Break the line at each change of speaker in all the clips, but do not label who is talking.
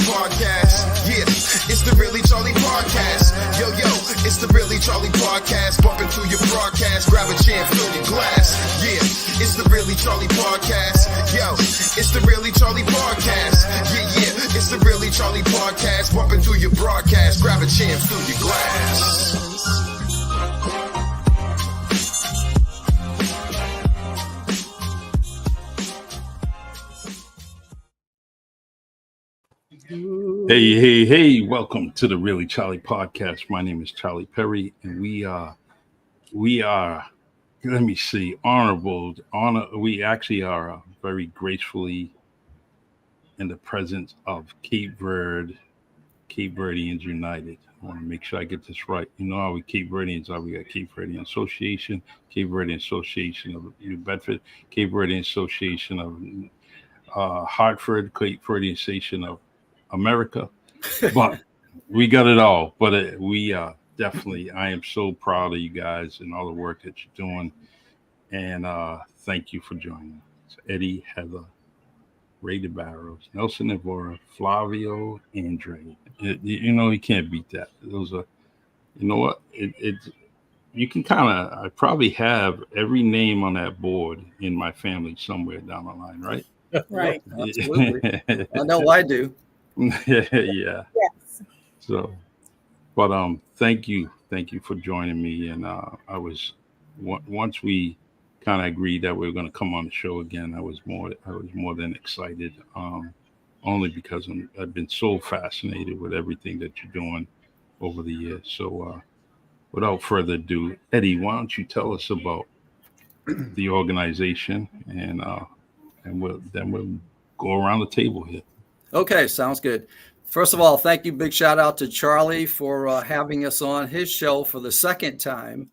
Podcast. Yeah, it's the Really Charlie Podcast. Yo, it's the Really Charlie Podcast. Bumping through your broadcast, grab a chair, fill your glass. Yeah, it's the Really Charlie Podcast. Yo, it's the Really Charlie Podcast. Yeah, it's the Really Charlie Podcast. Bumping through your broadcast, grab a chair, fill your glass.
Hey, welcome to the Really Charlie Podcast. My name is Charlie Perry, and we are, let me see, we actually are very gracefully in the presence of Cabo Verdeans United. I want to make sure I get this right. You know how we Cabo Verdeans are. We got Cabo Verdean Association, Cabo Verdean Association of New Bedford, Cabo Verdean Association of Hartford, Cape Verdean Association of America, but we got it all. But we definitely, I am so proud of you guys and all the work that you're doing, and thank you for joining us. Eddie, Heather, Ray DeBarros, Nelson Evora, Flavio, Andre. You know, you can't beat that. Those are, you know what? You can kind of, I probably have every name on that board in my family somewhere down the line, right?
Right. Absolutely. I know I do.
Yeah.
Yes.
So, but thank you for joining me. And I was once we kind of agreed that we were going to come on the show again, I was more than excited. Only because I've been so fascinated with everything that you're doing over the years. So, without further ado, Eddie, why don't you tell us about the organization, and we'll go around the table here.
Okay, sounds good. First of all, thank you. Big shout out to Charlie for having us on his show for the second time.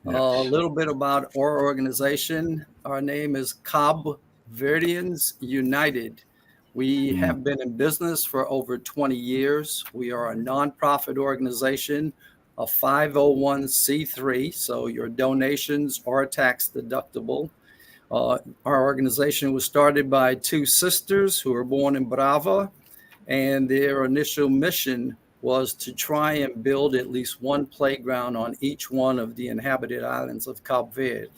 Yes.
A little bit about our organization. Our name is Cabo Verdeans United. We have been in business for over 20 years. We are a nonprofit organization, a 501c3, so your donations are tax deductible. Our organization was started by two sisters who were born in Brava, and their initial mission was to try and build at least one playground on each one of the inhabited islands of Cabo Verde.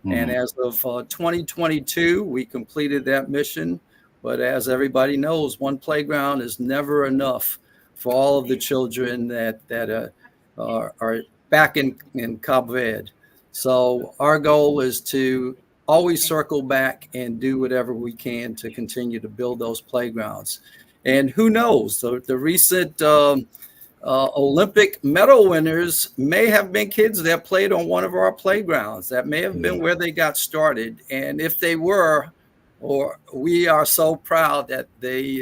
And as of 2022, we completed that mission. But as everybody knows, one playground is never enough for all of the children that are back in Cabo Verde. So our goal is to always circle back and do whatever we can to continue to build those playgrounds. And who knows, the recent Olympic medal winners may have been kids that played on one of our playgrounds. That may have been where they got started. And if they were, we are so proud that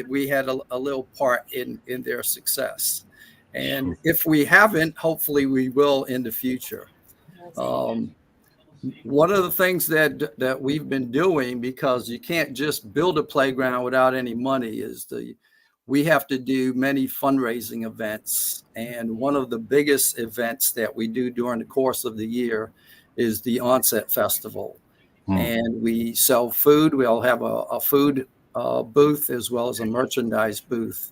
we had a little part in their success. And if we haven't, hopefully we will in the future. One of the things that we've been doing, because you can't just build a playground without any money, we have to do many fundraising events. And one of the biggest events that we do during the course of the year is the Onset Festival. And we sell food. We'll have a food booth as well as a merchandise booth.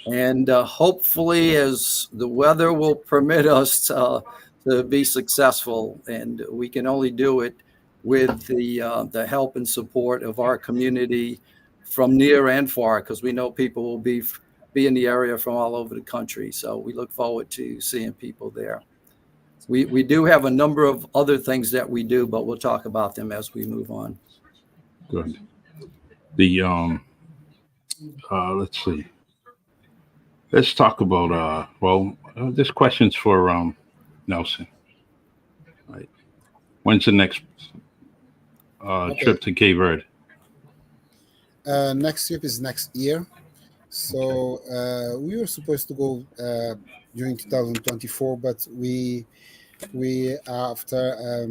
And hopefully, as the weather will permit us to be successful, and we can only do it with the help and support of our community from near and far, because we know people will be in the area from all over the country. So we look forward to seeing people there. We do have a number of other things that we do, but we'll talk about them as we move on.
Good. The let's see. Let's talk about this question's for Nelson. Right. When's the next trip to Cape Verde?
Next trip is next year. So we were supposed to go during 2024, but we after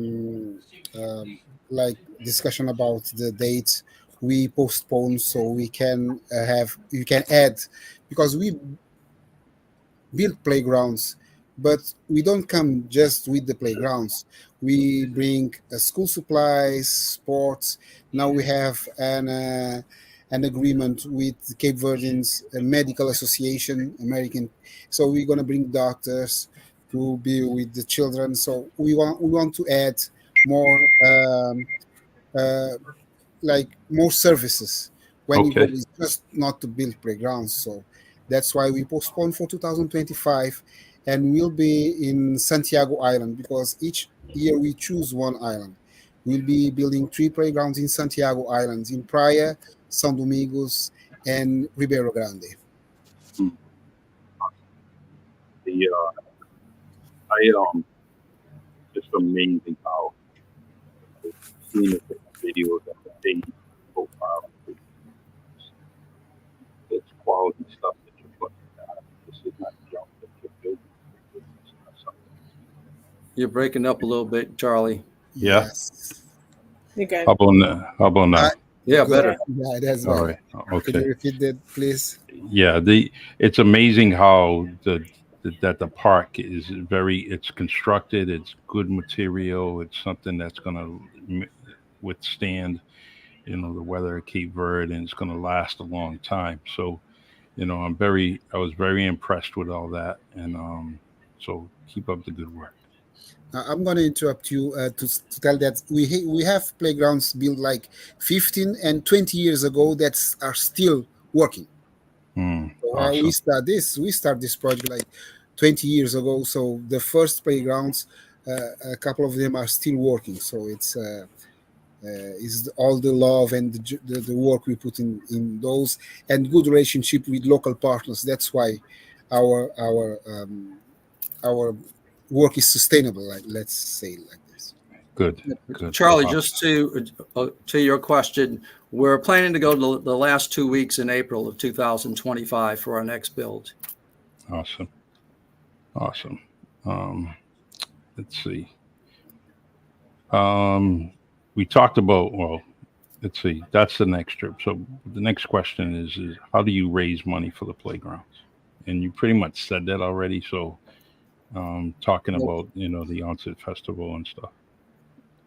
like discussion about the date, we postponed so we can add, because we build playgrounds, but we don't come just with the playgrounds. We bring school supplies, sports. Now we have an an agreement with the Cape Verdeans Medical Association, American. So we're going to bring doctors to be with the children. So we want to add more uh, like more services when you go.
Okay.
It's just not to build playgrounds. So that's why we postponed for 2025, and we'll be in Santiago Island because each year we choose one island. We'll be building 3 playgrounds in Santiago Islands, in Praia, São Domingos, and Ribeiro Grande.
Hmm. The I it's amazing how I've seen the videos of the big profile. It's quality stuff that you're putting out. This is not junk that you're building. It's not something.
You're breaking up a little bit, Charlie.
Yeah.
Yes.
You're good.
How about now? How about now?
Yeah,
Good.
better.
Yeah, that's
All
better.
right.
Could you
Okay.
repeat that, please?
Yeah. It's amazing how that the park is it's constructed. It's good material. It's something that's going to withstand, the weather at Cape Verde, and it's going to last a long time. So, I was very impressed with all that, and so keep up the good work.
I'm going to interrupt you to tell that we have playgrounds built like 15 and 20 years ago that are still working. So,
Awesome.
we start this project like 20 years ago. So the first playgrounds, a couple of them are still working. So it's all the love and the work we put in those, and good relationship with local partners. That's why our work is sustainable. Like, let's say it like this.
Good.
Charlie,
Wow.
just to your question, we're planning to go to the last 2 weeks in April of 2025 for our next build.
Awesome. Let's see. We talked about, well, let's see. That's the next trip. So the next question is how do you raise money for the playgrounds? And you pretty much said that already. So talking about, the onset festival and stuff.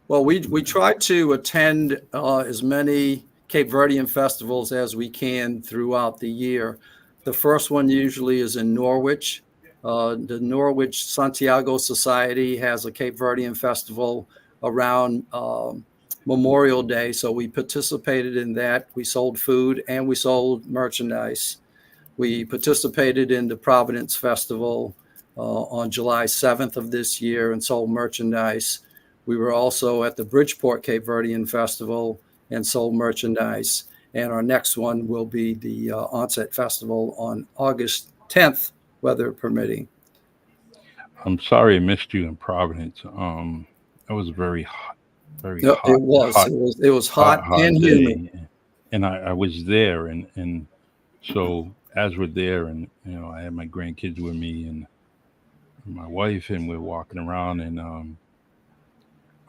Well, we try to attend as many Cape Verdean festivals as we can throughout the year. The first one usually is in Norwich. The Norwich Santiago Society has a Cape Verdean festival around Memorial Day. So we participated in that. We sold food and we sold merchandise. We participated in the Providence Festival on July 7th of this year and sold merchandise. We were also at the Bridgeport Cape Verdean Festival and sold merchandise. And our next one will be the Onset Festival on August 10th, weather permitting.
I'm sorry I missed you in Providence. It was very hot,
No,
hot.
It was hot and humid.
Day. And I was there, and so as we're there, and I had my grandkids with me and my wife, and we're walking around, and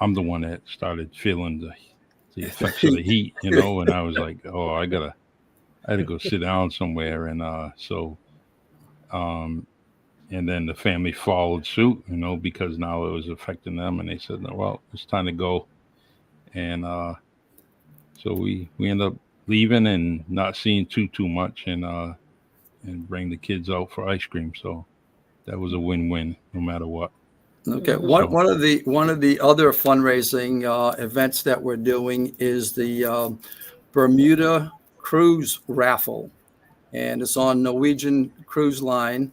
I'm the one that started feeling the effects of the heat, and I was like, oh, I had to go sit down somewhere, and and then the family followed suit, because now it was affecting them, and they said, well, it's time to go, and so we end up leaving and not seeing too much, and bring the kids out for ice cream. So that was a win-win, no matter what.
Okay. One of the other fundraising events that we're doing is the Bermuda Cruise Raffle, and it's on Norwegian Cruise Line.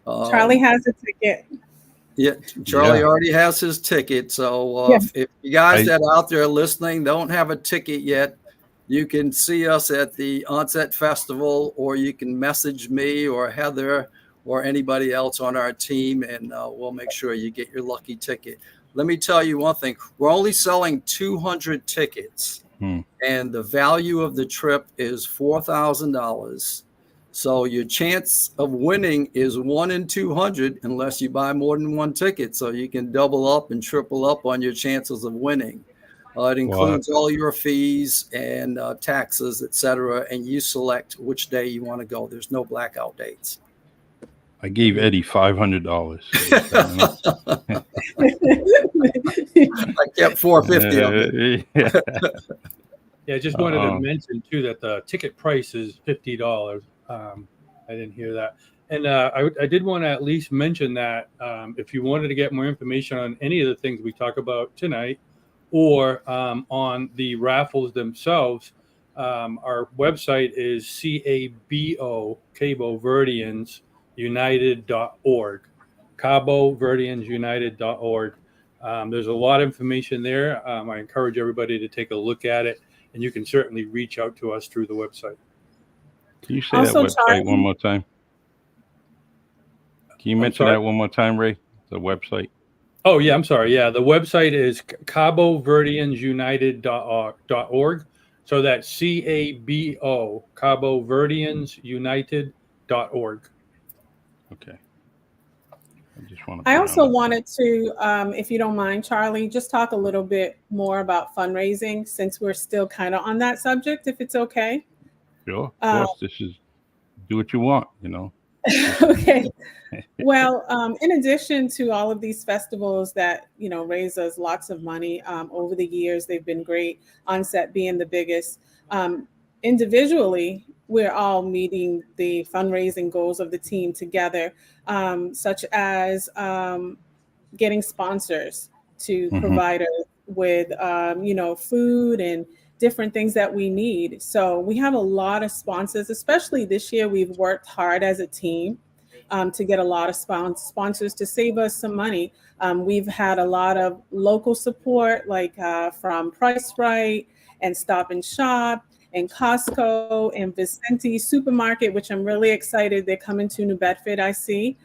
Charlie has a ticket.
Yeah, Charlie already has his ticket. So if you guys that are out there listening don't have a ticket yet, you can see us at the Onset Festival, or you can message me or Heather or anybody else on our team, and we'll make sure you get your lucky ticket. Let me tell you one thing. We're only selling 200 tickets, and the value of the trip is $4,000. So your chance of winning is 1 in 200 unless you buy more than one ticket. So you can double up and triple up on your chances of winning. It includes all your fees and taxes, etc., and you select which day you want to go. There's no blackout dates.
I gave Eddie $500.
I kept $450 of it.
Yeah, I just wanted to mention too that the ticket price is $50. I didn't hear that. And I did want to at least mention that if you wanted to get more information on any of the things we talk about tonight, or on the raffles themselves, our website is Cabo Verdeans United.org. Cabo Verdeans United.org. There's a lot of information there. I encourage everybody to take a look at it, and you can certainly reach out to us through the website.
Can you say also, that website Charlie, one more time? Can you mention that one more time, Ray? The website.
Oh, yeah, I'm sorry. Yeah, the website is Cabo Verdeans United.org. So that's CABO, Cabo Verdeans United.org.
Okay.
I also wanted to, if you don't mind, Charlie, just talk a little bit more about fundraising, since we're still kind of on that subject, if it's okay.
Sure. Of course, this is do what you want, you know.
Okay. Well, in addition to all of these festivals that, you know, raise us lots of money over the years, they've been great, Onset being the biggest. Individually, we're all meeting the fundraising goals of the team together, such as getting sponsors to provide us with, you know, food and different things that we need. So we have a lot of sponsors, especially this year. We've worked hard as a team to get a lot of sponsors to save us some money. We've had a lot of local support, like from Price Right and Stop and Shop and Costco and Vicente Supermarket, which I'm really excited. They're coming to New Bedford, I see.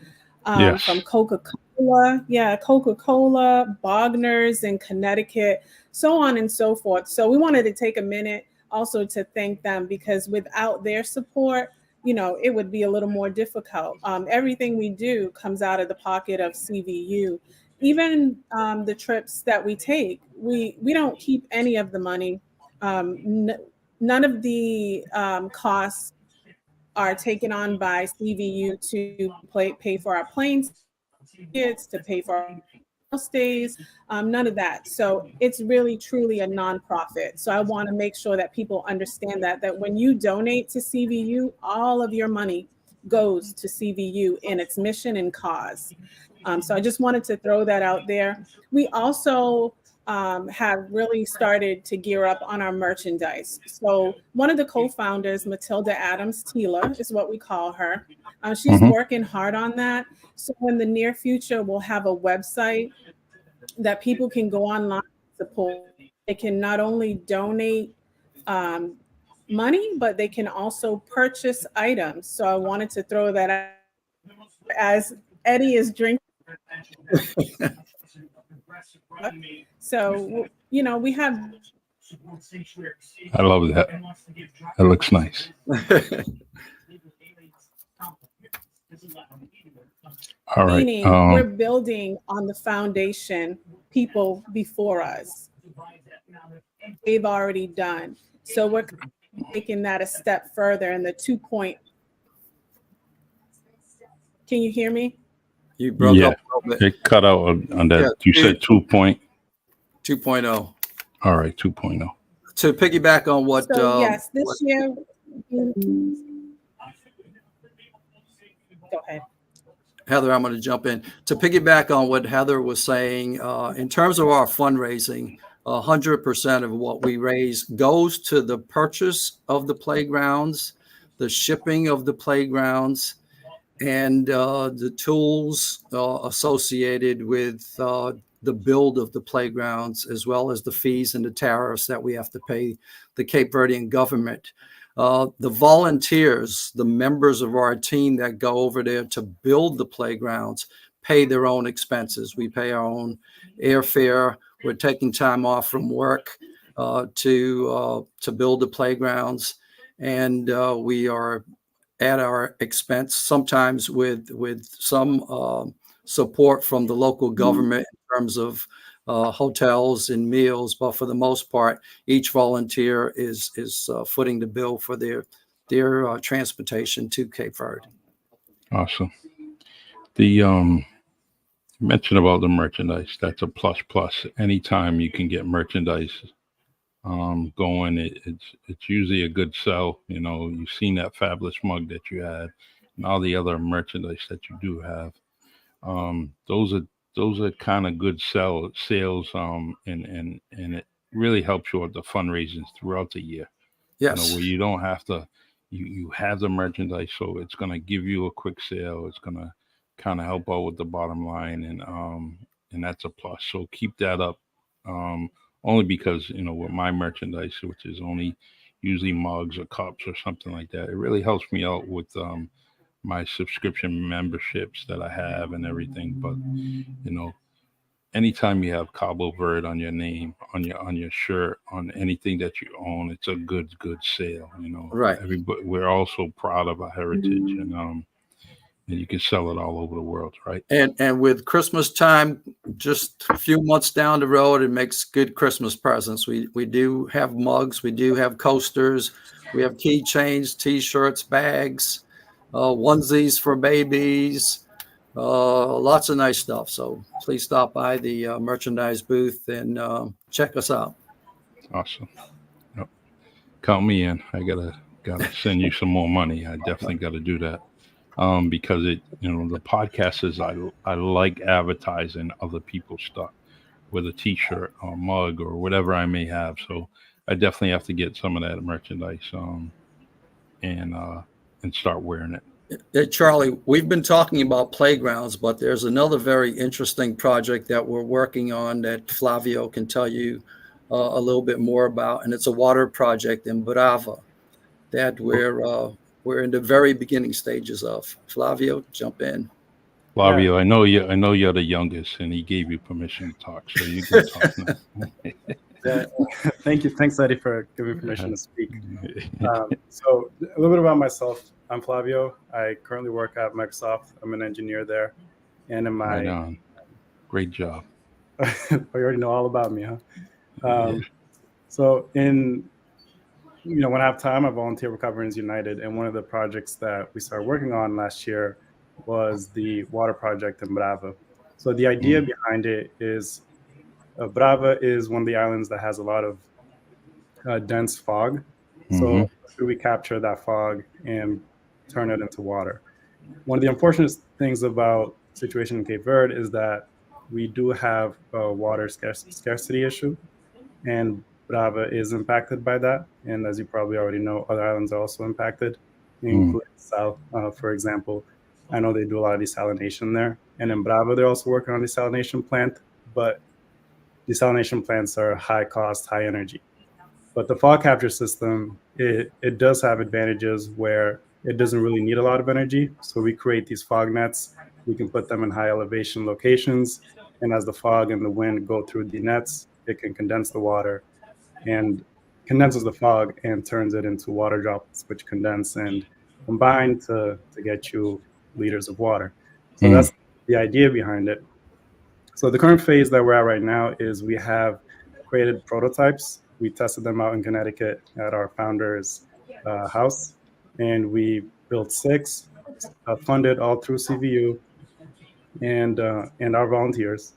Yes.
From Coca-Cola, Coca-Cola, Bogner's in Connecticut, so on and so forth. So we wanted to take a minute also to thank them, because without their support, you know, it would be a little more difficult. Everything we do comes out of the pocket of CVU. Even the trips that we take, we don't keep any of the money. None of the costs are taken on by CVU to pay for our plane tickets, to pay for our stays, none of that. So it's really, truly a nonprofit. So I want to make sure that people understand that when you donate to CVU, all of your money goes to CVU in its mission and cause. So I just wanted to throw that out there. We also have really started to gear up on our merchandise. So one of the co-founders, Matilda Adams Tila, is what we call her. She's working hard on that. So in the near future, we'll have a website that people can go online and support. They can not only donate money, but they can also purchase items. So I wanted to throw that out as Eddie is drinking. So, you know, we have.
I love that. That looks nice. All right.
Meaning we're building on the foundation people before us they've already done. So we're taking that a step further in the 2. Can you hear me?
You broke up a little bit.
It cut out on that. Yeah, you said
2.0.
All right, 2.0.
To piggyback on what...
yes, this year... Go ahead.
Heather, I'm going to jump in. To piggyback on what Heather was saying, in terms of our fundraising, 100% of what we raise goes to the purchase of the playgrounds, the shipping of the playgrounds, and the tools associated with the build of the playgrounds, as well as the fees and the tariffs that we have to pay the Cape Verdean government. The volunteers, the members of our team that go over there to build the playgrounds, pay their own expenses. We pay our own airfare. We're taking time off from work to build the playgrounds, and we are at our expense, sometimes with some support from the local government in terms of hotels and meals, but for the most part, each volunteer is footing the bill for their transportation to Cape Verde.
Awesome. The mention about the merchandise, that's a plus. Anytime you can get merchandise going, it's usually a good sell. You know, you've seen that fabulous mug that you had, and all the other merchandise that you do have. Those are kind of good sales. And it really helps you with the fundraisings throughout the year. You know,
Yes.
where you don't have to, you have the merchandise, so it's gonna give you a quick sale. It's gonna kind of help out with the bottom line, and that's a plus. So keep that up. Um, Only because with my merchandise, which is only usually mugs or cups or something like that, it really helps me out with my subscription memberships that I have and everything. But you know, anytime you have Cabo Verde on your name, on your shirt, on anything that you own, it's a good sale.
Right.
Everybody, we're also proud of our heritage, and you can sell it all over the world, right?
And with Christmas time, just a few months down the road, it makes good Christmas presents. We do have mugs, we do have coasters, we have keychains, T-shirts, bags, onesies for babies, lots of nice stuff. So please stop by the merchandise booth and check us out.
Awesome. Yep. Count me in. I gotta send you some more money. I definitely got to do that. Because the podcast is I like advertising other people's stuff with a T-shirt or mug or whatever I may have. So I definitely have to get some of that merchandise and start wearing it.
Hey, Charlie, we've been talking about playgrounds, but there's another very interesting project that we're working on that Flavio can tell you a little bit more about, and it's a water project in Brava that we're in the very beginning stages of. Flavio, jump in.
Flavio, I know you're the youngest, and he gave you permission to talk, so you can talk now.
Yeah. Thank you. Thanks, Eddie, for giving me permission to speak. So a little bit about myself. I'm Flavio. I currently work at Microsoft. I'm an engineer there. And in my...
Right on. Great job.
You already know all about me, huh? So when I have time, I volunteer with Cabo Verdeans United. And one of the projects that we started working on last year was the water project in Brava. So the idea behind it is Brava is one of the islands that has a lot of dense fog. So we capture that fog and turn it into water. One of the unfortunate things about the situation in Cape Verde is that we do have a water scarcity issue, and Brava is impacted by that. And as you probably already know, other islands are also impacted, including South, for example. I know they do a lot of desalination there. And in Brava, they're also working on desalination plant, but desalination plants are high cost, high energy. But the fog capture system, it does have advantages where it doesn't really need a lot of energy. So we create these fog nets. We can put them in high elevation locations. And as the fog and the wind go through the nets, it can condense the water and condenses the fog and turns it into water droplets, which condense and combine to get you liters of water. So that's the idea behind it. So the current phase that we're at right now is we have created prototypes. We tested them out in Connecticut at our founder's house, and we built 6, funded all through CVU and our volunteers.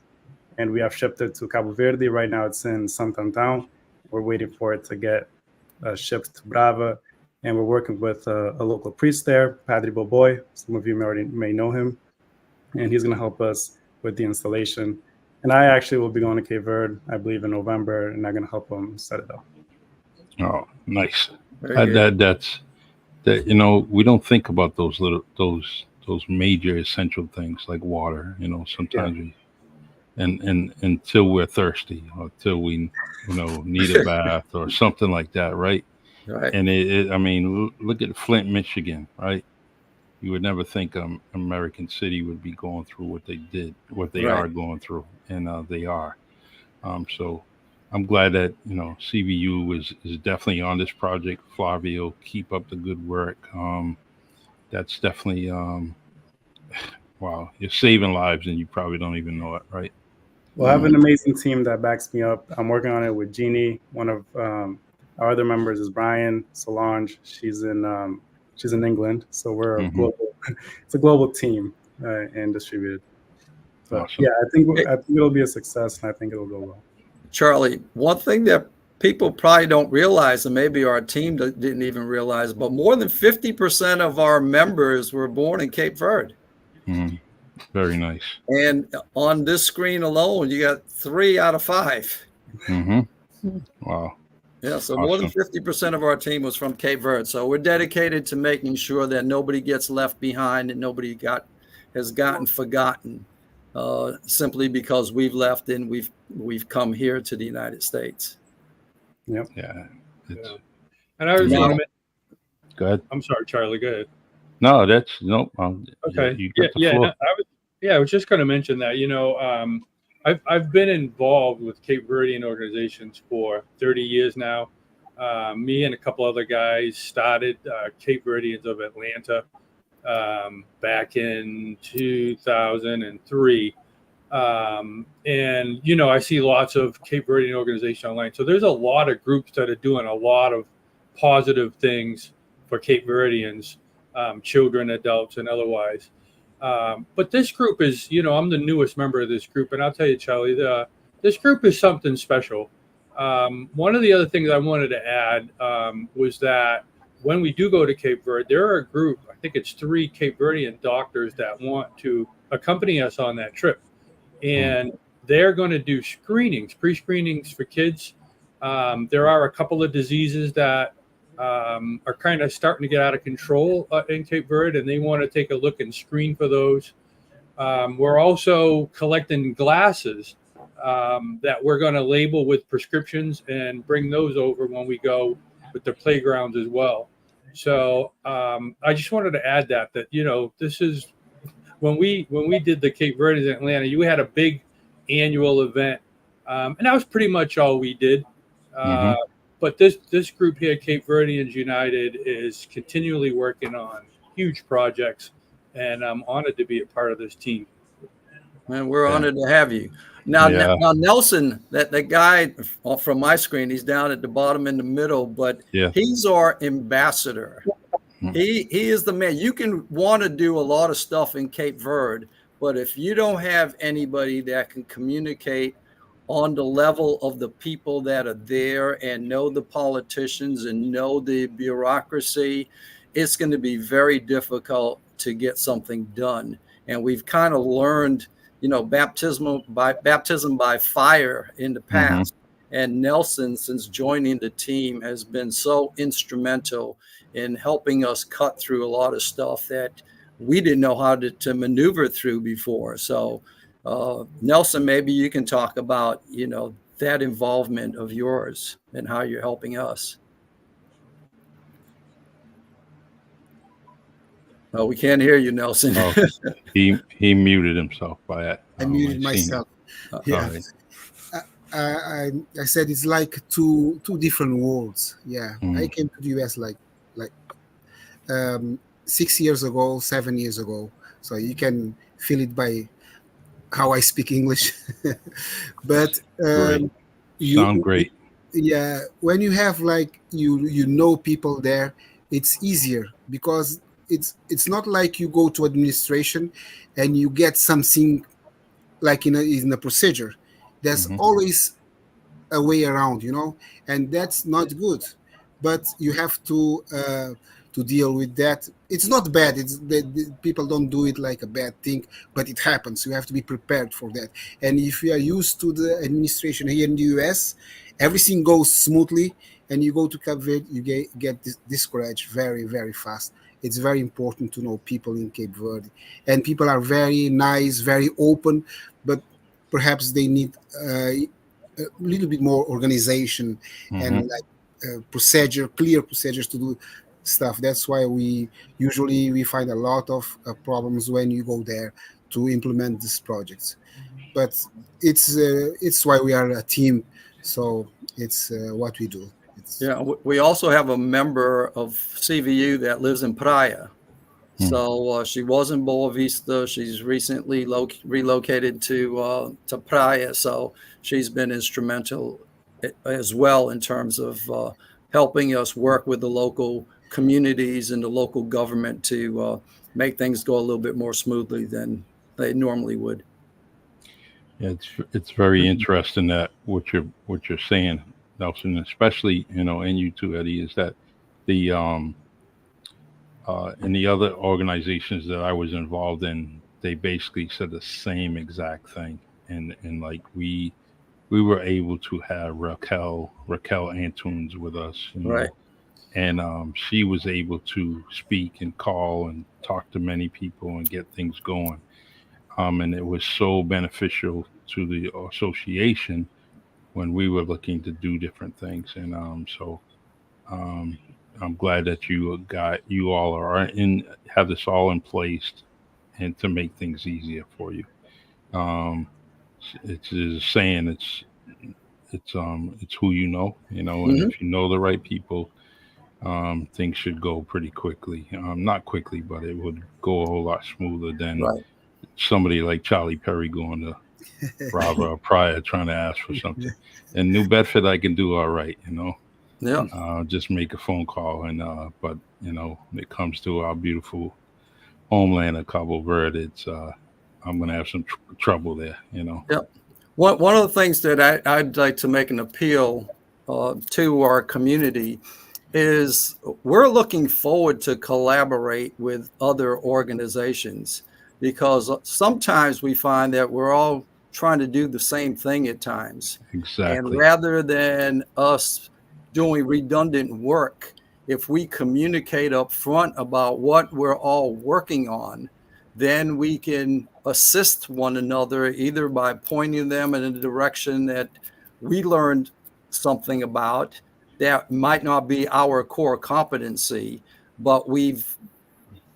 And we have shipped it to Cabo Verde. Right now it's in Santantal. We're waiting for it to get shipped to Brava. And we're working with a local priest there, Padre Boboy. Some of you may know him. And he's going to help us with the installation. And I actually will be going to Cape Verde, I believe, in November, and I'm going to help him set it up.
Oh, nice. That's we don't think about those major essential things like water. Sometimes we and until we're thirsty or until we need a bath or something like that, right?
Right.
And look at Flint, Michigan, right? You would never think American City would be going through what they did, what they are going through, and they are. So I'm glad that CVU is definitely on this project. Flavio, keep up the good work. That's definitely wow, you're saving lives and you probably don't even know it, right?
Well, I have an amazing team that backs me up. I'm working on it with Genie. One of our other members is Brian Solange. She's in England, so we're a global. It's a global team and distributed. So
awesome.
Yeah, I think it'll be a success, and I think it'll go well.
Charlie, one thing that people probably don't realize, and maybe our team didn't even realize, but more than 50% of our members were born in Cape Verde.
Mm, very nice.
And on this screen alone, you got 3 out of 5.
Mm-hmm. Wow.
Yeah, so
Awesome.
more than 50% of our team was from Cape Verde. So we're dedicated to making sure that nobody gets left behind and nobody has gotten forgotten simply because we've left and we've come here to the United States.
Yep.
Yeah.
Yeah. And I was
Now-
going to.
Go ahead.
I'm sorry, Charlie. Go ahead.
No, that's no.
Okay.
You got the
Yeah.
floor.
I was just going to mention that. I've been involved with Cape Verdean organizations for 30 years now. Me and a couple other guys started Cape Verdeans of Atlanta back in 2003. And I see lots of Cape Verdean organizations online. So there's a lot of groups that are doing a lot of positive things for Cape Verdeans, children, adults, and otherwise. But this group is, I'm the newest member of this group, and I'll tell you, Charlie, this group is something special. One of the other things I wanted to add was that when we do go to Cape Verde, there are a group, I think it's 3 Cape Verdean doctors that want to accompany us on that trip. And they're going to do screenings, pre-screenings for kids. There are a couple of diseases that are kind of starting to get out of control in Cape Verde, and they want to take a look and screen for those. We're also collecting glasses that we're going to label with prescriptions and bring those over when we go with the playgrounds as well. So I just wanted to add that this is when we did the Cape Verdeans in Atlanta, you had a big annual event, and that was pretty much all we did. But this group here, Cape Verdeans United, is continually working on huge projects, and I'm honored to be a part of this team.
Man, we're honored to have you. Now, Nelson, that guy from my screen, he's down at the bottom in the middle, but he's our ambassador. He is the man. You can want to do a lot of stuff in Cape Verde, but if you don't have anybody that can communicate on the level of the people that are there and know the politicians and know the bureaucracy, it's going to be very difficult to get something done. And we've kind of learned, baptism by fire in the past. And Nelson, since joining the team, has been so instrumental in helping us cut through a lot of stuff that we didn't know how to maneuver through before. So Nelson, maybe you can talk about, that involvement of yours and how you're helping us. Oh, we can't hear you, Nelson.
Oh, he muted himself by that.
I muted myself. Yeah. Right. I said it's like two different worlds. Yeah. I came to the US like 6 years ago, 7 years ago. So you can feel it by how I speak English. But
you sound great.
Yeah. When you have you people there, it's easier because it's not like you go to administration and you get something like in a procedure. There's always a way around, and that's not good. But you have to deal with that. It's not bad. People don't do it like a bad thing, but it happens. You have to be prepared for that. And if you are used to the administration here in the US, everything goes smoothly, and you go to Cape Verde, you get discouraged very, very fast. It's very important to know people in Cape Verde, and people are very nice, very open, but perhaps they need a little bit more organization and clear procedures to do stuff. That's why we find a lot of problems when you go there to implement these projects. But it's why we are a team. So it's what we do.
We also have a member of CVU that lives in Praia. So she was in Boa Vista. She's recently relocated to Praia. So she's been instrumental as well in terms of helping us work with the local communities and the local government to make things go a little bit more smoothly than they normally would.
Yeah, it's very interesting that what you're saying. Nelson, especially, and you too, Eddie, is that the in the other organizations that I was involved in, they basically said the same exact thing, and like we were able to have Raquel Antunes with us,
Right.
and she was able to speak and call and talk to many people and get things going. And it was so beneficial to the association when we were looking to do different things. And so um, I'm glad that you all are in have this all in place and to make things easier for you. Um, it's a saying it's who and
Hmm.
if you know the right people, things should go pretty quickly. Not quickly, but it would go a whole lot smoother than
Right.
somebody like Charlie Perry going to Brava or Pryor trying to ask for something. In New Bedford, I can do all right,
Yeah.
just make a phone call. And but when it comes to our beautiful homeland of Cabo Verde, I'm gonna have some trouble there.
Yeah. One of the things that I'd like to make an appeal to our community is we're looking forward to collaborate with other organizations, because sometimes we find that we're all trying to do the same thing at times. And
Exactly.
rather than us doing redundant work, if we communicate up front about what we're all working on, then we can assist one another either by pointing them in a direction that we learned something about that might not be our core competency, but we've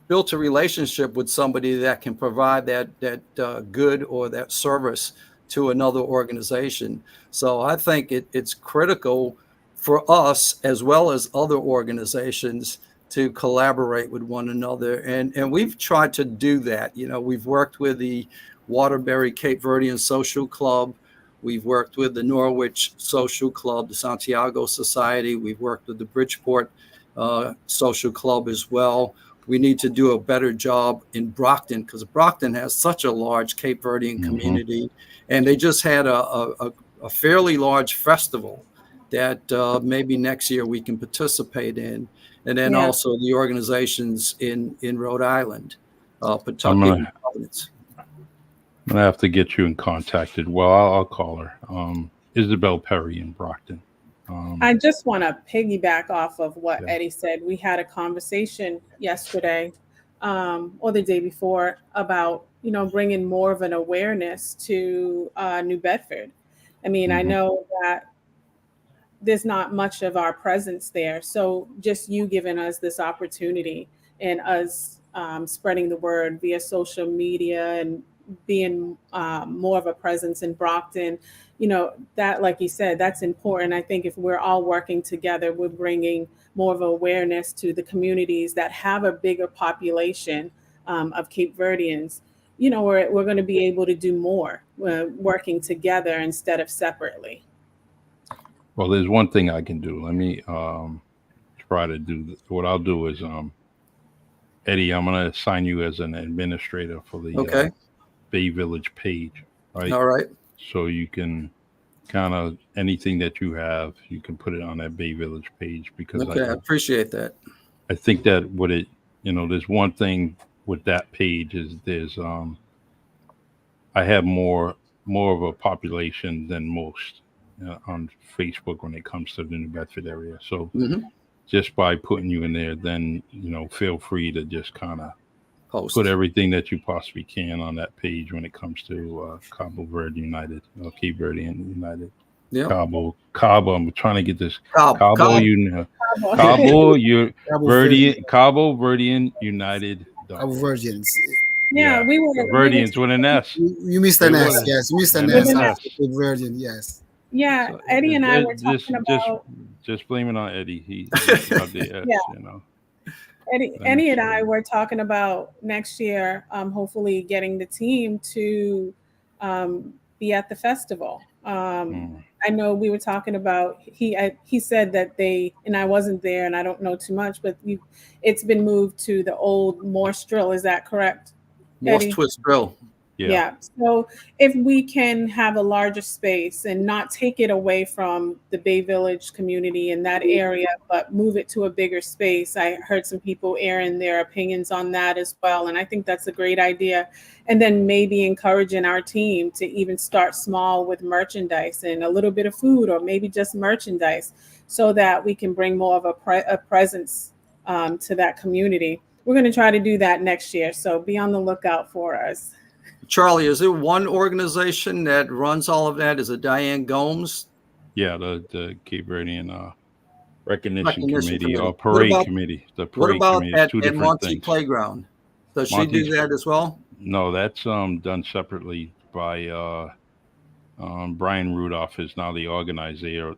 built a relationship with somebody that can provide that good or that service to another organization. So I think it's critical for us as well as other organizations to collaborate with one another, and we've tried to do that. We've worked with the Waterbury Cape Verdean Social Club. We've worked with the Norwich Social Club, the Santiago Society. We've worked with the Bridgeport Social Club as well. We need to do a better job in Brockton, because Brockton has such a large Cape Verdean
Hmm.
community, and they just had a fairly large festival that maybe next year we can participate in. And then
Yeah.
also the organizations in Rhode Island,
I'm
Pawtucket and
gonna
Providence.
I'm gonna have to get you in contacted. Well, I'll call her. Isabel Perry in Brockton. Um,
I just want to piggyback off of what
yeah.
Eddie said. We had a conversation yesterday or the day before about, bringing more of an awareness to New Bedford. I mean, I
Hmm.
know that there's not much of our presence there. So just you giving us this opportunity and us spreading the word via social media and being more of a presence in Brockton, that, like you said, that's important. I think if we're all working together, we're bringing more of awareness to the communities that have a bigger population of Cape Verdeans. We're going to be able to do more working together instead of separately.
Well, there's one thing I can do. Let me try to do. What I'll do is, Eddie, I'm gonna assign you as an administrator for the
Okay.
Bay Village page, right?
All right.
So you can kind of anything that you have, you can put it on that Bay Village page because
Okay. I appreciate that.
I think that what it there's one thing with that page is I have more of a population than most on Facebook when it comes to the New Bedford area. So
Hmm.
just by putting you in there, then feel free to just kind of put
Post.
everything that you possibly can on that page when it comes to Cabo Verde United, Cape Verdean United,
Yeah.
Cabo. I'm trying to get this Cabo
Cobb.
Cabo Verde,
Cabo Verdean United.
Cabo Verdeans.
Yeah,
Yeah,
we were
Verdeans with an S.
You missed
It
an S,
was
yes. You missed an
and
S
an
within
after
that.
S.
Cape Verdean, yes.
Yeah,
So
Eddie and I were talking about
just blame it on Eddie. He got the S.
yeah. Eddie,
Let me
Eddie and
tell
I
you.
were talking about next year, hopefully getting the team to be at the festival.
Mm.
I know we were talking about he said that and I wasn't there and I don't know too much, but it's been moved to the old Morse Drill. Is that correct,
Morse
Eddie?
Twist Grill.
Yeah. So if we can have a larger space and not take it away from the Bay Village community in that area, but move it to a bigger space. I heard some people airing their opinions on that as well. And I think that's a great idea. And then maybe encouraging our team to even start small with merchandise and a little bit of food, or maybe just merchandise, so that we can bring more of a presence to that community. We're going to try to do that next year. So be on the lookout for us.
Charlie, is there one organization that runs all of that? Is it Diane Gomes?
Yeah, the Cape Verdean Recognition Committee
Committee.
or Parade Committee. The Parade Committee is two different
Monty
things.
Playground? Does she
Monty's,
do that as well?
No, that's done separately by Brian Rudolph is now the organizer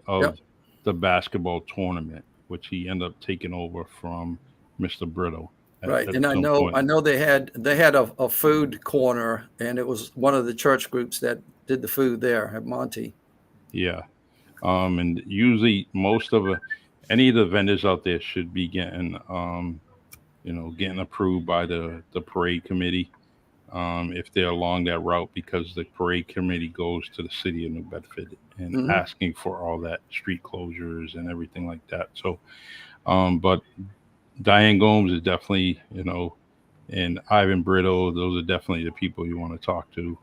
of the basketball tournament, which he ended up taking over from Mr. Brito.
Right, and I know they had a food corner, and it was one of the church groups that did the food there at Monty.
Yeah, and usually most of any of the vendors out there should be getting getting approved by the parade committee if they're along that route, because the parade committee goes to the city of New Bedford and asking for all that street closures and everything like that. So, but Diane Gomes is definitely, and Ivan Brito, those are definitely the people you want to talk to.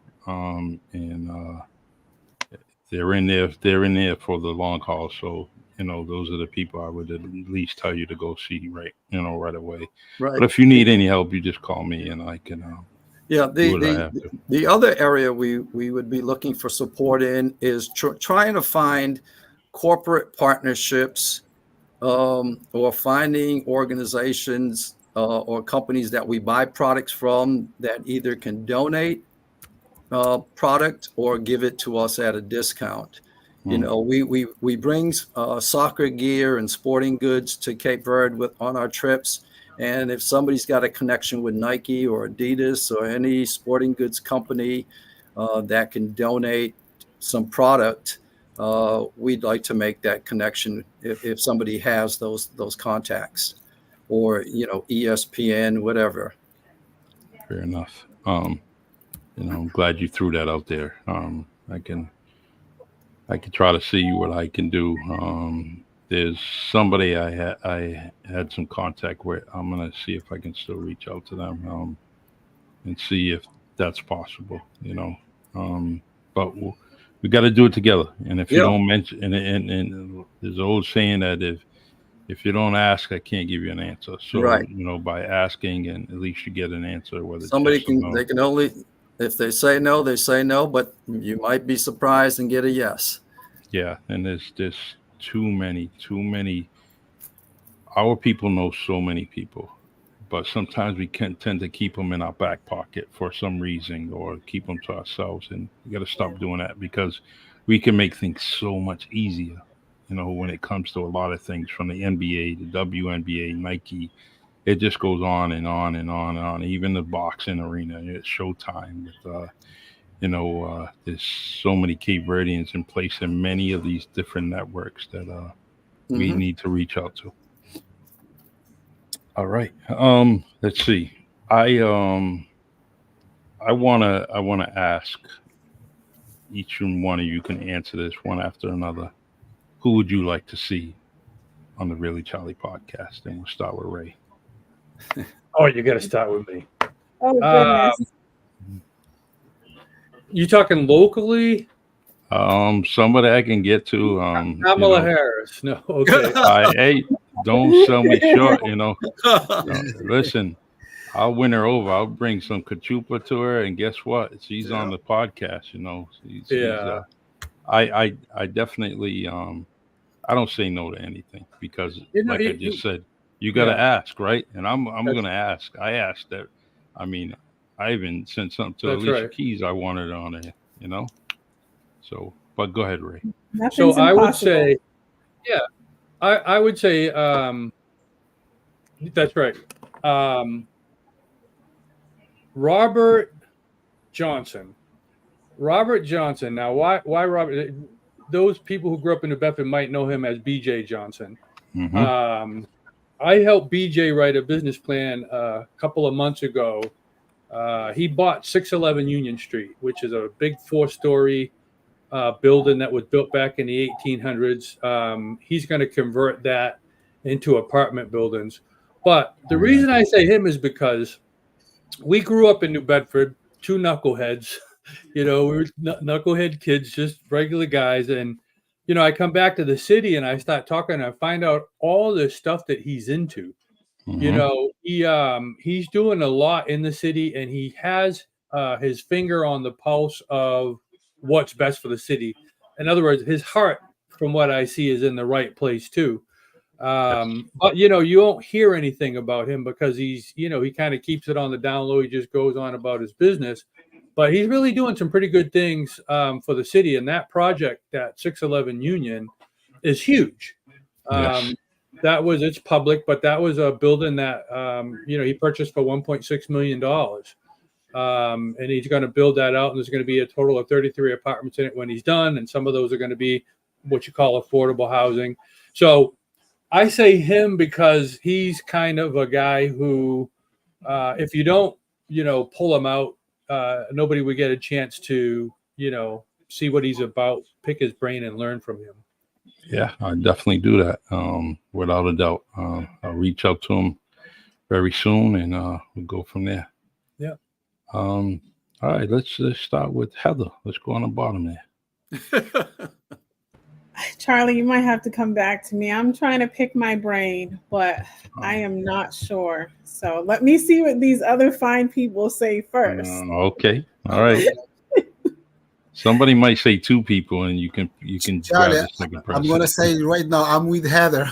They're in there for the long haul. So, those are the people I would at least tell you to go see right away. Right. But if you need any help, you just call me and I can.
The other area we would be looking for support in is trying to find corporate partnerships, or finding organizations or companies that we buy products from that either can donate product or give it to us at a discount. We bring soccer gear and sporting goods to Cape Verde on our trips. And if somebody's got a connection with Nike or Adidas or any sporting goods company that can donate some product, we'd like to make that connection if somebody has those contacts, or ESPN, whatever.
Fair enough. I'm glad you threw that out there. I can try to see what I can do. There's somebody I had some contact with. I'm gonna see if I can still reach out to them and see if that's possible. But we got to do it together. And if you don't mention, and there's an old saying that if you don't ask, I can't give you an answer. So by asking, and at least you get an answer. Whether
somebody they can only, if they say no, they say no, but you might be surprised and get a yes.
Yeah, and there's too many. Our people know so many people, but sometimes we can tend to keep them in our back pocket for some reason, or keep them to ourselves. And we got to stop doing that, because we can make things so much easier, when it comes to a lot of things, from the NBA, the WNBA, Nike. It just goes on and on and on and on. Even the boxing arena, it's Showtime. There's so many Cape Verdeans in place in many of these different networks that we need to reach out to. All right. Let's see. I wanna ask each and one of you, can answer this one after another. Who would you like to see on the Really Charlie podcast? And we'll start with Ray.
Oh, you got to start with me.
Oh goodness.
You talking locally?
Somebody I can get to.
Kamala Harris. No, okay.
Hey, don't sell me short. Listen, I'll win her over. I'll bring some kachupa to her, and guess what? She's on the podcast. I definitely. I don't say no to anything, because, I just said, you got to ask, right? And I'm going to ask. I asked that. I mean, I even sent something to Alicia Keys. I wanted her on there, So, but go ahead, Ray.
Nothing's
I
impossible.
would say, I would say, that's right. Robert Johnson. Now, why Robert? Those people who grew up in New Bedford might know him as BJ Johnson. I helped BJ write a business plan a couple of months ago. He bought 611 Union Street, which is a big 4-story building that was built back in the 1800s. He's going to convert that into apartment buildings. But the reason I say him is because we grew up in New Bedford, 2 knuckleheads. We were knucklehead kids, just regular guys. And, I come back to the city and I start talking and I find out all the stuff that he's into. He's doing a lot in the city, and he has his finger on the pulse of what's best for the city. In other words, his heart, from what I see, is in the right place too. But you won't hear anything about him because he's, he kind of keeps it on the down low. He just goes on about his business, but he's really doing some pretty good things for the city. And that project, that 611 Union, is huge.
Yes.
It's public, but that was a building that, he purchased for $1.6 million. And he's going to build that out. And there's going to be a total of 33 apartments in it when he's done. And some of those are going to be what you call affordable housing. So I say him because he's kind of a guy who, if you don't, pull him out, nobody would get a chance to, see what he's about, pick his brain and learn from him.
Yeah, I definitely do that. Without a doubt. I'll reach out to him very soon, and we'll go from there.
Yeah.
All right, let's start with Heather. Let's go on the bottom there.
Charlie, you might have to come back to me. I'm trying to pick my brain, but I am not sure. So let me see what these other fine people say first.
Okay. All right. Somebody might say 2 people, and you can
Charlie,
grab the second person.
I'm gonna say right now, I'm with Heather.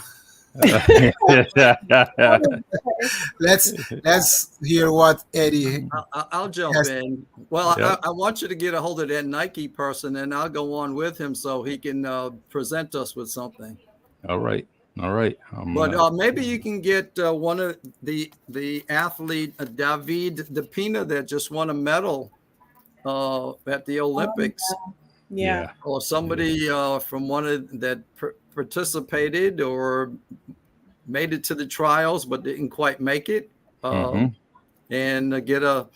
Let's hear what Eddie.
I'll jump in. Well, I want you to get a hold of that Nike person, and I'll go on with him so he can present us with something.
All right.
But maybe you can get one of the athlete, David DePina, that just won a medal at the Olympics.
Yeah.
Or somebody from one of that participated or made it to the trials but didn't quite make it, and get a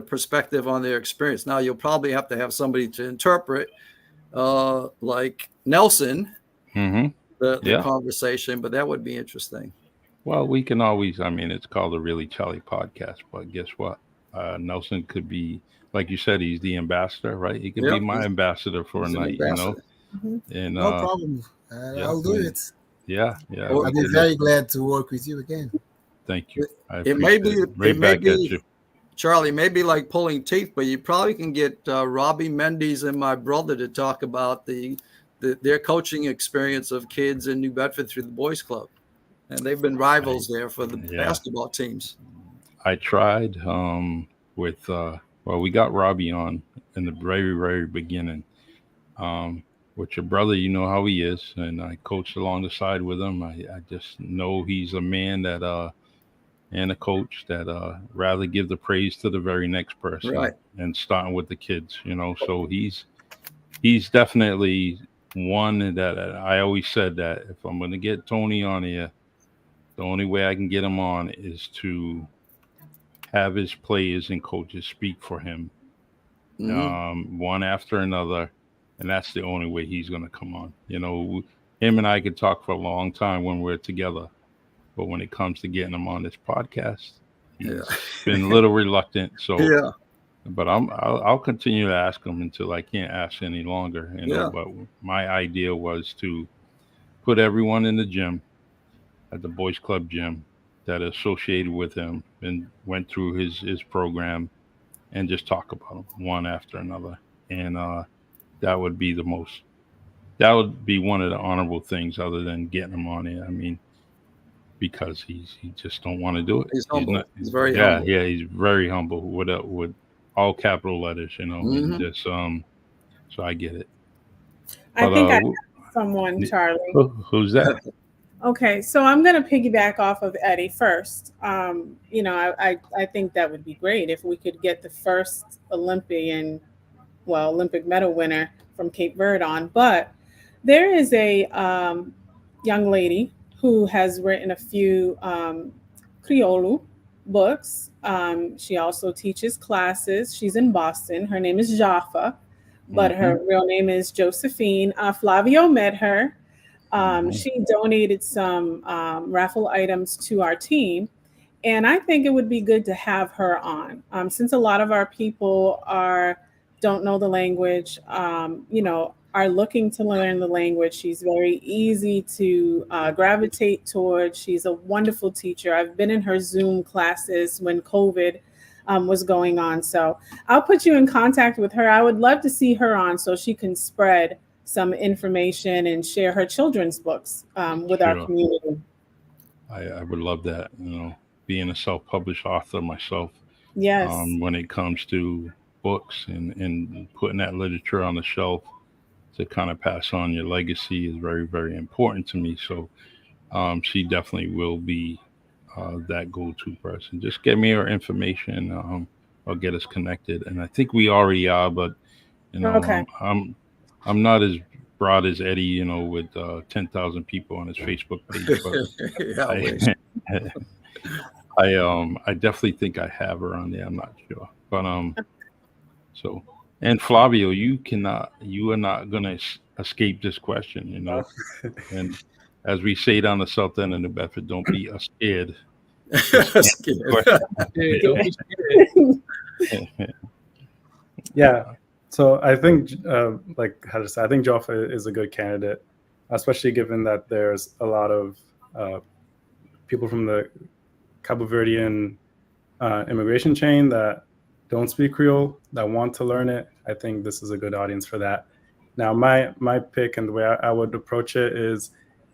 perspective on their experience. Now you'll probably have to have somebody to interpret, like Nelson, the conversation, but that would be interesting.
Well, we can always, it's called the Really Charlie podcast, but guess what? Nelson could be, like you said, he's the ambassador, right? He could be my ambassador for a night, And
no problem. I'll do it.
Yeah.
I'll be very glad to work with you again.
Thank you.
It may be Charlie, maybe like pulling teeth, but you probably can get Robbie Mendes and my brother to talk about their coaching experience of kids in New Bedford through the Boys Club. And they've been rivals there for the basketball teams.
I tried with, we got Robbie on in the very, very beginning. With your brother, you know how he is, and I coached along the side with him. I just know he's a man that, and a coach that rather give the praise to the very next person,
right? And
starting with the kids, So he's definitely one that I always said that if I'm going to get Tony on here, the only way I can get him on is to have his players and coaches speak for him, one after another. And that's the only way he's going to come on. Him and I could talk for a long time when we're together. But when it comes to getting him on this podcast, he's been a little reluctant. So, but I'll continue to ask him until I can't ask any longer. But my idea was to put everyone in the gym, at the Boys Club gym, that associated with him and went through his program, and just talk about him one after another. And that would be one of the honorable things, other than getting him on here. Because he just don't want to do it.
He's humble. He's very humble.
Yeah, he's very humble with all capital letters, and just so I get it.
I think I have someone, Charlie.
Who's that?
Okay, so I'm going to piggyback off of Eddie first. I think that would be great if we could get the first Olympic medal winner from Cape Verde on. But there is a young lady who has written a few Criollo books. She also teaches classes. She's in Boston. Her name is Jaffa, but her real name is Josephine. Flavio met her. She donated some raffle items to our team. And I think it would be good to have her on, since a lot of our people don't know the language, are looking to learn the language. She's very easy to gravitate towards. She's a wonderful teacher. I've been in her Zoom classes when COVID was going on. So I'll put you in contact with her. I would love to see her on so she can spread some information and share her children's books with our community.
I would love that, being a self-published author myself.
Yes.
When it comes to books and putting that literature on the shelf to kind of pass on your legacy is very, very important to me. So she definitely will be that go-to person. Just get me her information. I'll get us connected. And I think we already are, but
Okay.
I'm not as broad as Eddie, with 10,000 people on his Facebook page. But I definitely think I have her on there. I'm not sure, but so. And Flavio, you are not going to escape this question, And as we say down the south end of New Bedford, don't be scared.
Yeah. So I think, I think Jaffa is a good candidate, especially given that there's a lot of people from the Cabo Verdean immigration chain that don't speak Creole that want to learn it. I think this is a good audience for that. Now, my pick and the way I would approach it is,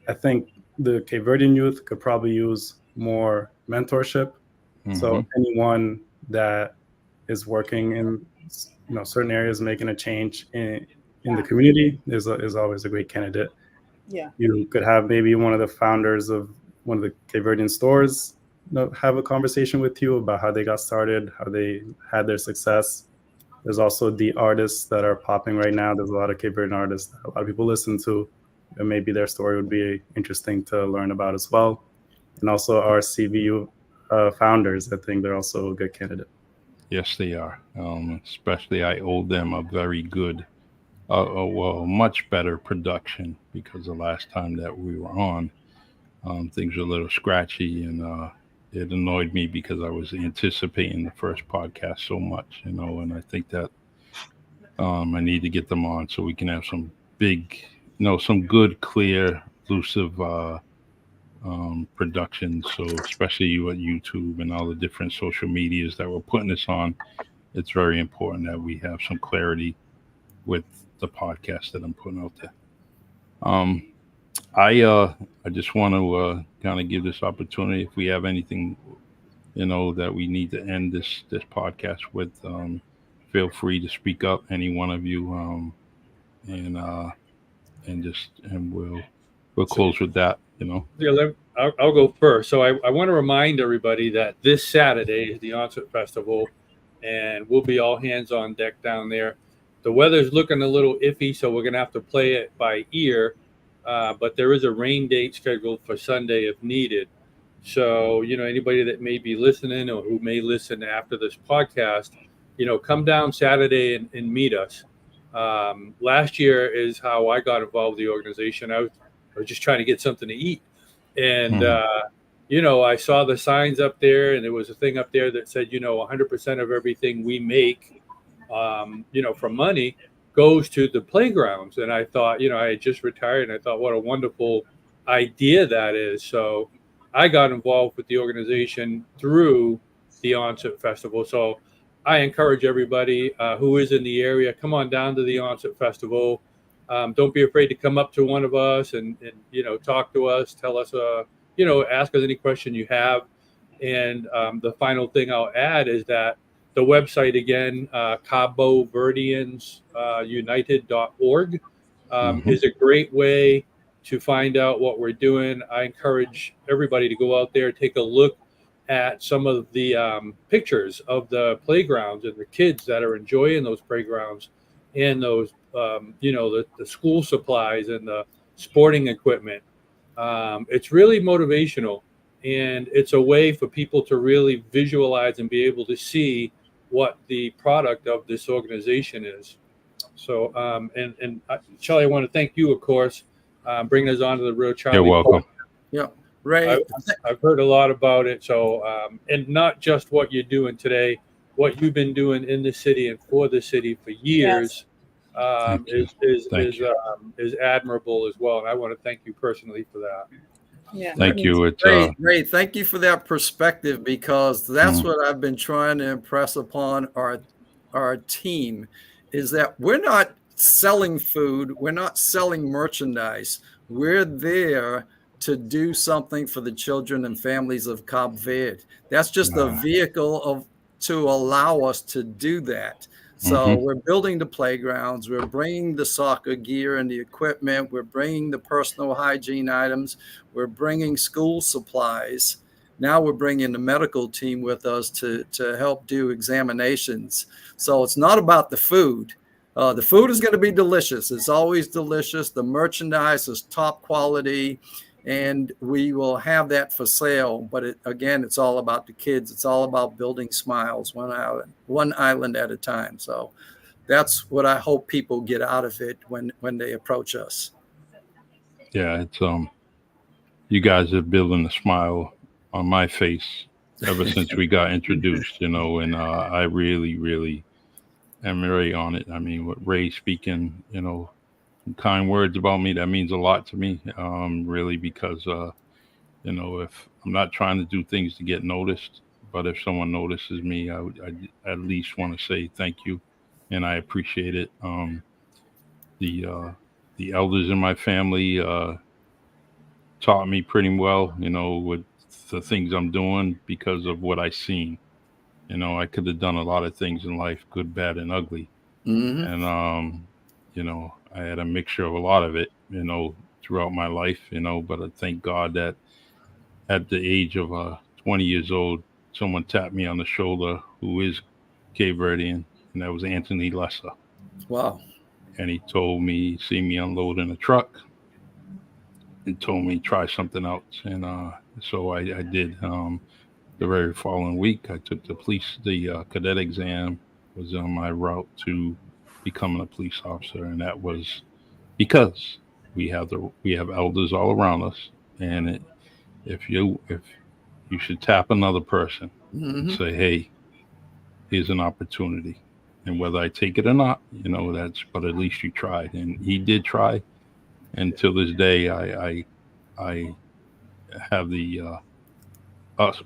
I think the Cape Verdean youth could probably use more mentorship. So anyone that is working in certain areas, making a change in the community is always a great candidate.
Yeah,
you could have maybe one of the founders of one of the Cape Verdean stores have a conversation with you about how they got started, how they had their success. There's also the artists that are popping right now. There's a lot of Cape Verdean artists that a lot of people listen to, and maybe their story would be interesting to learn about as well. And also our CVU founders, I think they're also a good candidate.
Yes, they are. Especially I owe them a very good, much better production, because the last time that we were on, things were a little scratchy, and it annoyed me because I was anticipating the first podcast so much, and I think that I need to get them on so we can have some big, some good, clear, elusive productions. So especially with YouTube and all the different social medias that we're putting this on, it's very important that we have some clarity with the podcast that I'm putting out there. I just want to kind of give this opportunity. If we have anything, that we need to end this podcast with, feel free to speak up, any one of you, and we'll close with that.
Yeah, I'll go first. So I want to remind everybody that this Saturday is the Onset Festival, and we'll be all hands on deck down there. The weather's looking a little iffy, so we're going to have to play it by ear. But there is a rain date scheduled for Sunday if needed. So, anybody that may be listening or who may listen after this podcast, come down Saturday and meet us. Last year is how I got involved with the organization. I was just trying to get something to eat. And, I saw the signs up there, and there was a thing up there that said, 100% of everything we make, from money goes to the playgrounds. And I thought, I had just retired, and I thought, what a wonderful idea that is. So I got involved with the organization through the Onset Festival. So I encourage everybody who is in the area, come on down to the Onset Festival. Don't be afraid to come up to one of us and talk to us, tell us, ask us any question you have. And the final thing I'll add is that the website again, Cabo Verdeans United.org, is a great way to find out what we're doing. I encourage everybody to go out there, take a look at some of the pictures of the playgrounds and the kids that are enjoying those playgrounds, and those, the school supplies and the sporting equipment. It's really motivational, and it's a way for people to really visualize and be able to see what the product of this organization is. So, Charlie, I want to thank you, of course, bringing us on to the Real Charlie.
You're welcome.
Yeah, Ray.
I've heard a lot about it. So, and not just what you're doing today, what you've been doing in the city and for the city for years, is admirable as well. And I want to thank you personally for that.
Yeah.
Thank you. It's
Ray, thank you for that perspective, because that's what I've been trying to impress upon our team, is that we're not selling food, we're not selling merchandise. We're there to do something for the children and families of Cabo Verde. That's just a vehicle to allow us to do that. So we're building the playgrounds, we're bringing the soccer gear and the equipment, we're bringing the personal hygiene items, we're bringing school supplies. Now we're bringing the medical team with us to help do examinations. So it's not about the food. The food is going to be delicious. It's always delicious. The merchandise is top quality, and we will have that for sale. But again, it's all about the kids. It's all about building smiles, one island at a time. So that's what I hope people get out of it when they approach us.
Yeah, it's you guys are building a smile on my face ever since we got introduced, and I really am very on it. I mean, with Ray speaking, kind words about me, that means a lot to me, really, because if I'm not trying to do things to get noticed, but if someone notices me, I at least want to say thank you, and I appreciate it. The elders in my family taught me pretty well, with the things I'm doing, because of what I seen. I could have done a lot of things in life, good, bad, and ugly. And I had a mixture of a lot of it, throughout my life, but I thank God that at the age of 20 years old, someone tapped me on the shoulder who is Cape Verdean, and that was Anthony Lesser.
Wow.
And he told me, see me unloading a truck, and told me try something else. And so I did. The very following week, I took the cadet exam, was on my route to becoming a police officer, and that was because we have elders all around us, and if you should tap another person and say, hey, here's an opportunity, and whether I take it or not, but at least you tried. And he did try, and till this day I have the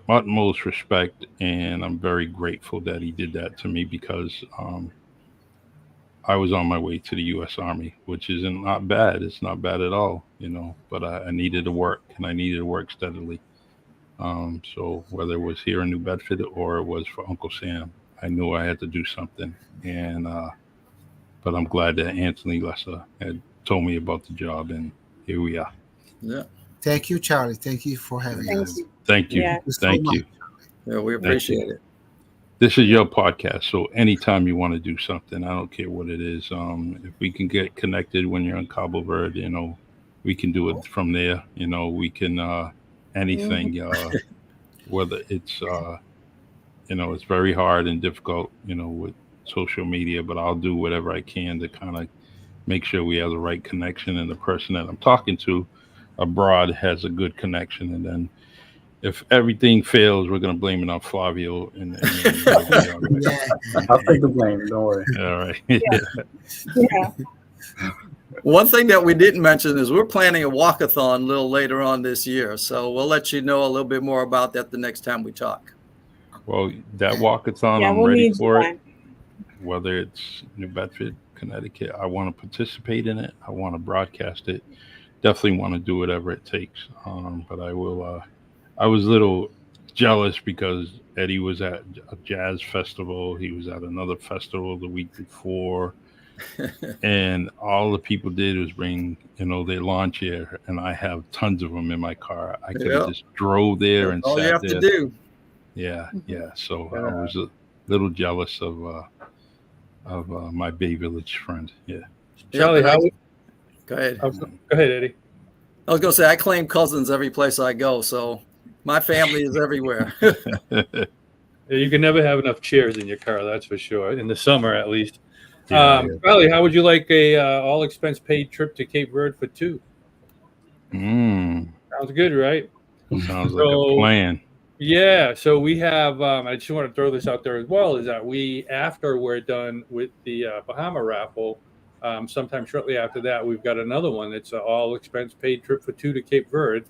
utmost respect, and I'm very grateful that he did that to me, because I was on my way to the U.S. Army, which isn't not bad. It's not bad at all, but I needed to work, and I needed to work steadily. So whether it was here in New Bedford or it was for Uncle Sam, I knew I had to do something. And but I'm glad that Anthony Lesser had told me about the job, and here we are.
Yeah.
Thank you, Charlie. Thank you for having us.
Thank you.
Yeah.
Thank you.
Yeah, we appreciate it.
This is your podcast, so anytime you want to do something, I don't care what it is. If we can get connected when you're in Cabo Verde, we can do it from there. We can anything. Whether it's it's very hard and difficult, with social media, but I'll do whatever I can to kind of make sure we have the right connection, and the person that I'm talking to abroad has a good connection. And then if everything fails, we're going to blame it on Flavio. And
I'll take the blame. Don't worry.
All right.
Yeah.
One thing that we didn't mention is we're planning a walkathon a little later on this year. So we'll let you know a little bit more about that the next time we talk.
Well, that walkathon,
Yeah,
I'm
we'll
ready
need
for
you
it. Whether it's New Bedford, Connecticut, I want to participate in it. I want to broadcast it. Definitely want to do whatever it takes. But I will. I was a little jealous because Eddie was at a jazz festival. He was at another festival the week before. And all the people did was bring, their lawn chair, and I have tons of them in my car. I could have just drove there and
all
sat
you have
there.
to do.
Yeah. So I was a little jealous of my Bay Village friend. Yeah.
Charlie,
Go ahead.
go ahead, Eddie.
I was going to say, I claim cousins every place I go, so my family is everywhere.
You can never have enough chairs in your car, that's for sure. In the summer, at least.
Yeah,
Charlie, how would you like a all expense paid trip to Cape Verde for two? Sounds good, right?
Sounds like a plan.
Yeah, so we have. I just want to throw this out there as well. Is that after we're done with the Bahama raffle, sometime shortly after that, we've got another one. It's an all expense paid trip for two to Cape Verde.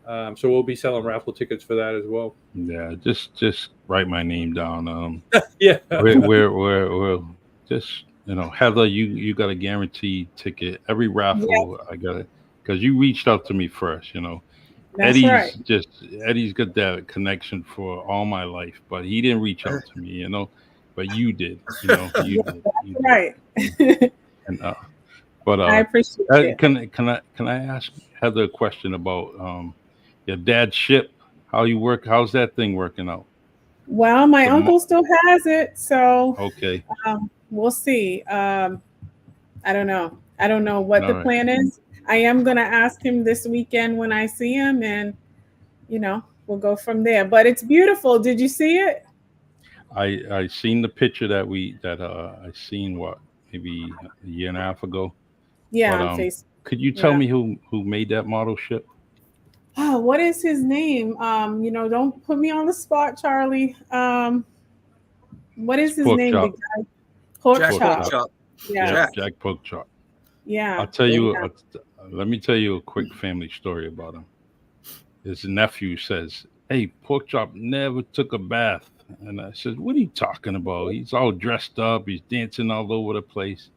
So we'll be selling raffle tickets for that as well.
Yeah, just write my name down.
Yeah,
we're just Heather, you got a guaranteed ticket. Every raffle I got it because you reached out to me first.
That's
Eddie's
right.
Eddie's got that connection for all my life, but he didn't reach out to me, but you did, you did.
Right.
And but
I appreciate it.
Can I ask Heather a question about your dad's ship? How's that thing working out?
Well, my uncle still has it, so
okay.
We'll see. I don't know. I don't know what the plan is. I am going to ask him this weekend when I see him, and we'll go from there. But it's beautiful. Did you see it?
I seen the picture that I seen maybe a year and a half ago.
Yeah,
but,
on Facebook.
Could you tell me who made that model ship?
Oh, what is his name? Don't put me on the spot, Charlie. What is his name?
Chop.
The guy? Pork Chop.
Yeah, Jack Pork Chop.
Yeah.
I'll tell you. Let me tell you a quick family story about him. His nephew says, "Hey, Pork Chop never took a bath," and I said, "What are you talking about? He's all dressed up. He's dancing all over the place."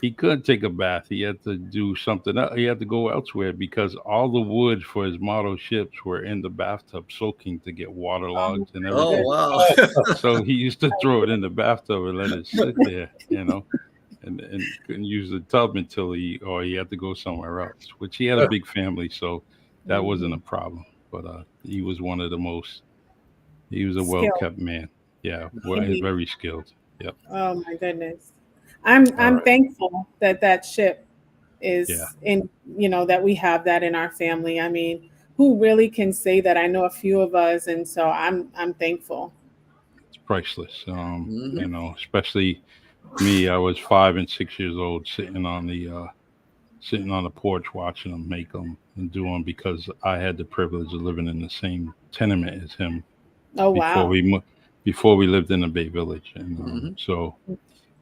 He couldn't take a bath. He had to do something. He had to go elsewhere because all the wood for his model ships were in the bathtub soaking to get waterlogged and everything.
Oh, wow.
So he used to throw it in the bathtub and let it sit there, and couldn't use the tub until he had to go somewhere else, which he had a big family. So that wasn't a problem. But he was one of the most, he was a well-kept man. Yeah, very skilled. Yep.
Oh, my goodness. I'm thankful that ship is in, that we have that in our family. I mean, who really can say that? I know a few of us, and so I'm thankful.
It's priceless. Especially me. I was 5 and 6 years old, sitting on the porch watching them make them and do them because I had the privilege of living in the same tenement as him.
Oh, wow.
Before we lived in the Bay Village, and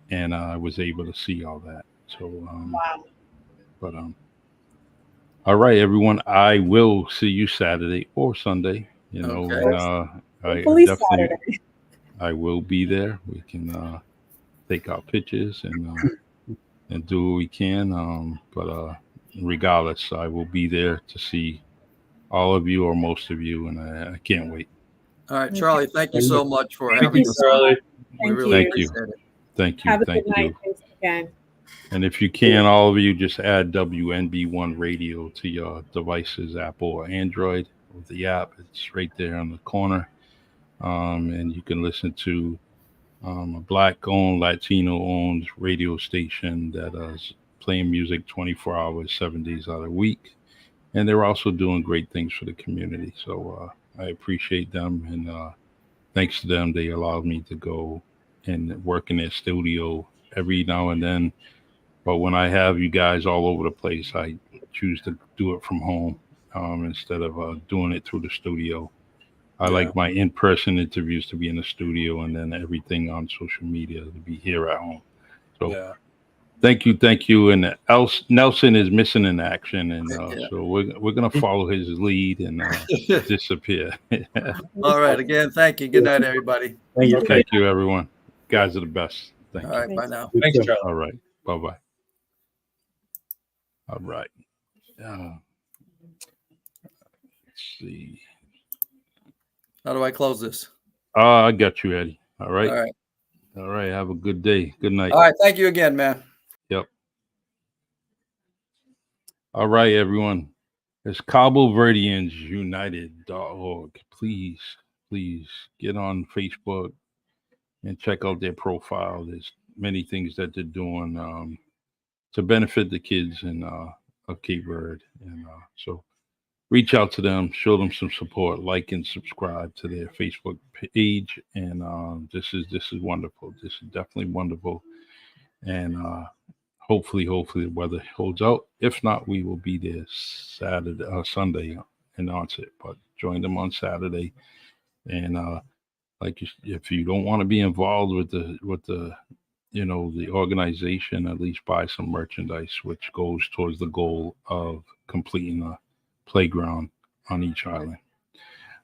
and I was able to see all that. So,
wow.
But all right, everyone. I will see you Saturday or Sunday.
Hopefully Saturday.
I will be there. We can take our pictures and do what we can. But regardless, I will be there to see all of you or most of you, and I can't wait.
All right, Charlie. Thank you so much for having us.
Charlie.
We really appreciate it.
Thank you.
Have a
Thank
good
you.
night. Thanks again.
And if you can, all of you just add WNB1 radio to your devices, Apple or Android, with the app. It's right there on the corner. And you can listen to a Black-owned, Latino-owned radio station that is playing music 24 hours, 7 days out of the week. And they're also doing great things for the community. So I appreciate them. And thanks to them, they allowed me to go and work in their studio every now and then. But when I have you guys all over the place, I choose to do it from home instead of doing it through the studio. I like my in-person interviews to be in the studio, and then everything on social media to be here at home. So thank you. And Nelson is missing in action, and so we're gonna follow his lead and disappear.
All right. Again, thank you. Good night, everybody.
Thank you, everyone. You guys are the best. Thank you.
All right. Bye now.
Thanks, Charlie.
All right. Bye-bye. All right. Let's see.
How do I close this?
I got you, Eddie. All right.
All right.
All right. Have a good day. Good night.
All right. Thank you again, man.
Yep. All right, everyone. It's Cabo Verdeans United.org. Please get on Facebook and check out their profile. There's many things that they're doing to benefit the kids, and Cape Verde. And so reach out to them, show them some support, like and subscribe to their Facebook page. And this is wonderful. This is definitely wonderful. And hopefully the weather holds out. If not, we will be there Sunday and announce it. But join them on Saturday. And if you don't want to be involved with the the organization, at least buy some merchandise, which goes towards the goal of completing a playground on each island.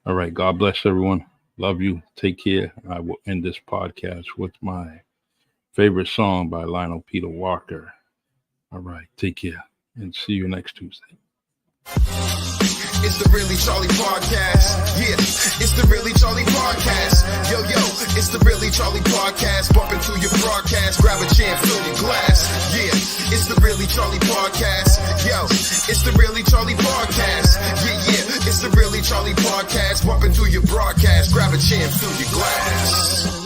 All right. God bless everyone. Love you. Take care. I will end this podcast with my favorite song by Lionel Peter Walker. All right. Take care and see you next Tuesday.
It's the Really Charlie Podcast. Yeah, it's the Really Charlie Podcast. Yo, it's the Really Charlie Podcast. Bump into your broadcast, grab a chair, fill your glass. Yeah, it's the Really Charlie Podcast. Yo, it's the Really Charlie Podcast. Yeah, it's the Really Charlie Podcast. Bump into your broadcast, grab a chair, fill your glass.